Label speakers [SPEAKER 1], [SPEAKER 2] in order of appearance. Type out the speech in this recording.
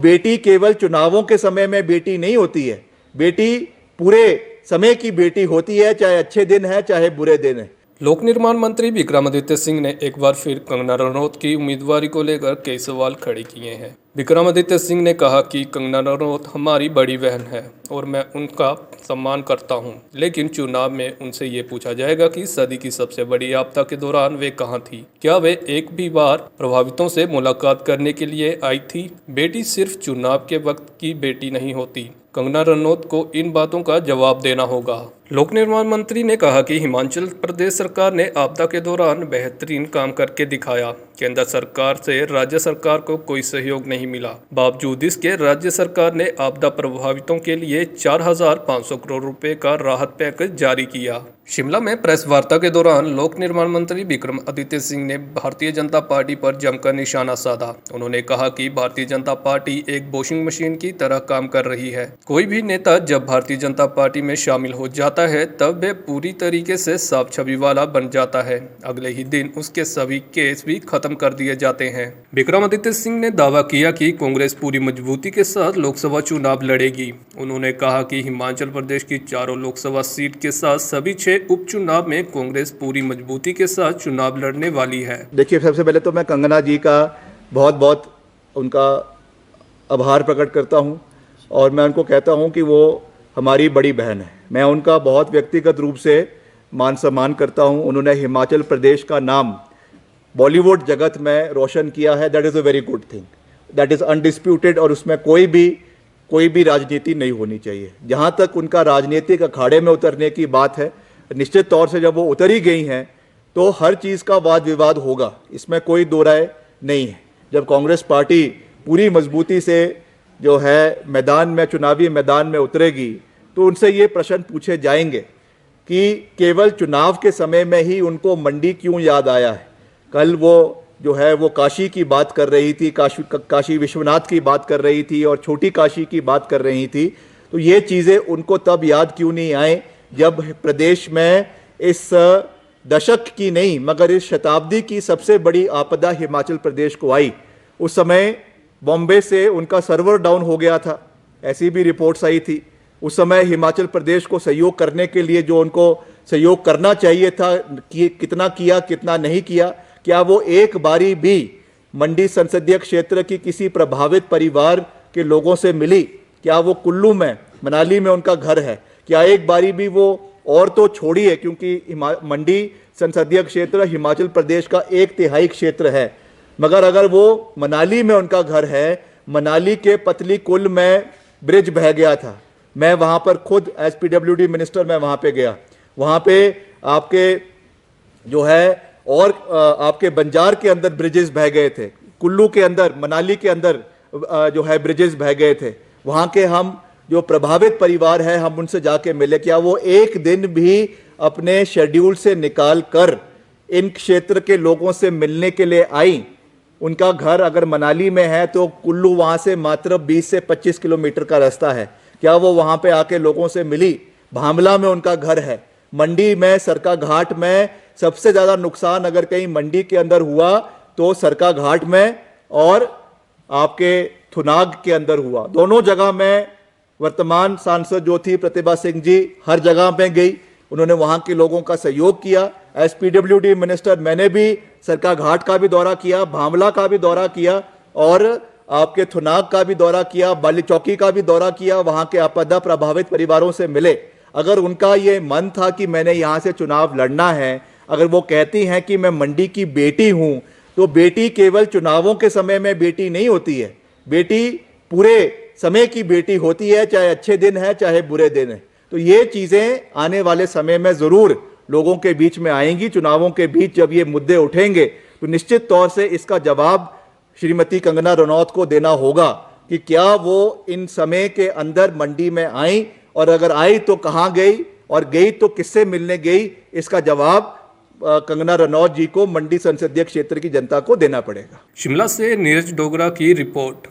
[SPEAKER 1] बेटी केवल चुनावों के समय में बेटी नहीं होती है, बेटी पूरे समय की बेटी होती है, चाहे अच्छे दिन है चाहे बुरे दिन है।
[SPEAKER 2] लोक निर्माण मंत्री विक्रमादित्य सिंह ने एक बार फिर कंगना रनौत की उम्मीदवारी को लेकर कई सवाल खड़े किए हैं। विक्रमादित्य सिंह ने कहा कि कंगना रनौत हमारी बड़ी बहन है और मैं उनका सम्मान करता हूं, लेकिन चुनाव में उनसे ये पूछा जाएगा कि सदी की सबसे बड़ी आपदा के दौरान वे कहां थी? क्या वे एक भी बार प्रभावितों से मुलाकात करने के लिए आई थी? बेटी सिर्फ चुनाव के वक्त की बेटी नहीं होती। कंगना रनौत को इन बातों का जवाब देना होगा। लोक निर्माण मंत्री ने कहा कि हिमाचल प्रदेश सरकार ने आपदा के दौरान बेहतरीन काम करके दिखाया। केंद्र सरकार से राज्य सरकार को कोई सहयोग नहीं मिला। बावजूद इसके राज्य सरकार ने आपदा प्रभावितों के लिए 4,500 करोड़ रुपए का राहत पैकेज जारी किया। शिमला में प्रेस वार्ता के दौरान लोक निर्माण मंत्री विक्रमादित्य सिंह ने भारतीय जनता पार्टी पर जमकर निशाना साधा। उन्होंने कहा कि भारतीय जनता पार्टी एक वॉशिंग मशीन की तरह काम कर रही है। कोई भी नेता जब भारतीय जनता पार्टी में शामिल हो जाता है तब वे पूरी तरीके से साफ छवि वाला बन जाता है। अगले ही दिन उसके सभी केस भी खत्म कर दिए जाते हैं। विक्रमादित्य सिंह ने दावा किया कि कांग्रेस पूरी मजबूती के साथ लोकसभा चुनाव लड़ेगी। उन्होंने कहा कि हिमाचल प्रदेश की चारों लोकसभा सीट के साथ सभी 6 उपचुनाव में कांग्रेस पूरी मजबूती के साथ चुनाव लड़ने वाली है।
[SPEAKER 1] देखिए, सबसे पहले तो मैं कंगना जी का बहुत बहुत उनका आभार प्रकट करता हूं और मैं उनको कहता हूं कि वो हमारी बड़ी बहन है। मैं उनका बहुत व्यक्तिगत रूप से मान सम्मान करता हूं। उन्होंने हिमाचल प्रदेश का नाम बॉलीवुड जगत में रोशन किया है। That is a very good thing, that is undisputed और उसमें कोई भी राजनीति नहीं होनी चाहिए। जहां तक उनका राजनीतिक अखाड़े में उतरने की बात है, निश्चित तौर से जब वो उतर ही गई हैं तो हर चीज़ का वाद विवाद होगा, इसमें कोई दो राय नहीं है। जब कांग्रेस पार्टी पूरी मजबूती से जो है मैदान में, चुनावी मैदान में उतरेगी तो उनसे ये प्रश्न पूछे जाएंगे कि केवल चुनाव के समय में ही उनको मंडी क्यों याद आया है। कल वो जो है वो काशी की बात कर रही थी, काशी विश्वनाथ की बात कर रही थी और छोटी काशी की बात कर रही थी। तो ये चीज़ें उनको तब याद क्यों नहीं आए जब प्रदेश में इस दशक की नहीं मगर इस शताब्दी की सबसे बड़ी आपदा हिमाचल प्रदेश को आई। उस समय बॉम्बे से उनका सर्वर डाउन हो गया था, ऐसी भी रिपोर्ट्स आई थी। उस समय हिमाचल प्रदेश को सहयोग करने के लिए जो उनको सहयोग करना चाहिए था, कितना किया कितना नहीं किया। क्या वो एक बारी भी मंडी संसदीय क्षेत्र की किसी प्रभावित परिवार के लोगों से मिली? क्या वो कुल्लू में, मनाली में उनका घर है, क्या एक बारी भी वो, और तो छोड़िए क्योंकि मंडी संसदीय क्षेत्र हिमाचल प्रदेश का 1/3 क्षेत्र है, मगर अगर वो मनाली में उनका घर है, मनाली के पतली कुल में ब्रिज बह गया था। मैं वहाँ पर खुद एज PWD मिनिस्टर मैं वहाँ पे गया। वहाँ पे आपके जो है और आपके बंजार के अंदर ब्रिजेस बह गए थे, कुल्लू के अंदर, मनाली के अंदर जो है ब्रिजेस बह गए थे। वहाँ के हम जो प्रभावित परिवार है हम उनसे जाके मिले। क्या वो एक दिन भी अपने शेड्यूल से निकाल कर इन क्षेत्र के लोगों से मिलने के लिए आई? उनका घर अगर मनाली में है तो कुल्लू वहाँ से मात्र 20 से 25 किलोमीटर का रास्ता है। क्या वो वहाँ पे आके लोगों से मिली? भामला में उनका घर है। मंडी में, सरका घाट में सबसे ज़्यादा नुकसान अगर कहीं मंडी के अंदर हुआ तो सरका घाट में और आपके थुनाग के अंदर हुआ। दोनों जगह में वर्तमान सांसद जो थी प्रतिभा सिंह जी हर जगह पे गई, उन्होंने वहाँ के लोगों का सहयोग किया। एज PWD मिनिस्टर मैंने भी सरका घाट का भी दौरा किया, भामला का भी दौरा किया और आपके थुनाग का भी दौरा किया, बाली चौकी का भी दौरा किया। वहाँ के आपदा प्रभावित परिवारों से मिले। अगर उनका ये मन था कि मैंने यहाँ से चुनाव लड़ना है, अगर वो कहती हैं कि मैं मंडी की बेटी हूँ, तो बेटी केवल चुनावों के समय में बेटी नहीं होती है, बेटी पूरे समय की बेटी होती है, चाहे अच्छे दिन है चाहे बुरे दिन है। तो ये चीज़ें आने वाले समय में ज़रूर लोगों के बीच में आएंगी। चुनावों के बीच जब ये मुद्दे उठेंगे तो निश्चित तौर से इसका जवाब श्रीमती कंगना रनौत को देना होगा कि क्या वो इन समय के अंदर मंडी में आई और अगर आई तो कहाँ गई और गई तो किससे मिलने गई। इसका जवाब कंगना रनौत जी को मंडी संसदीय क्षेत्र की जनता को देना पड़ेगा।
[SPEAKER 2] शिमला से नीरज डोगरा की रिपोर्ट।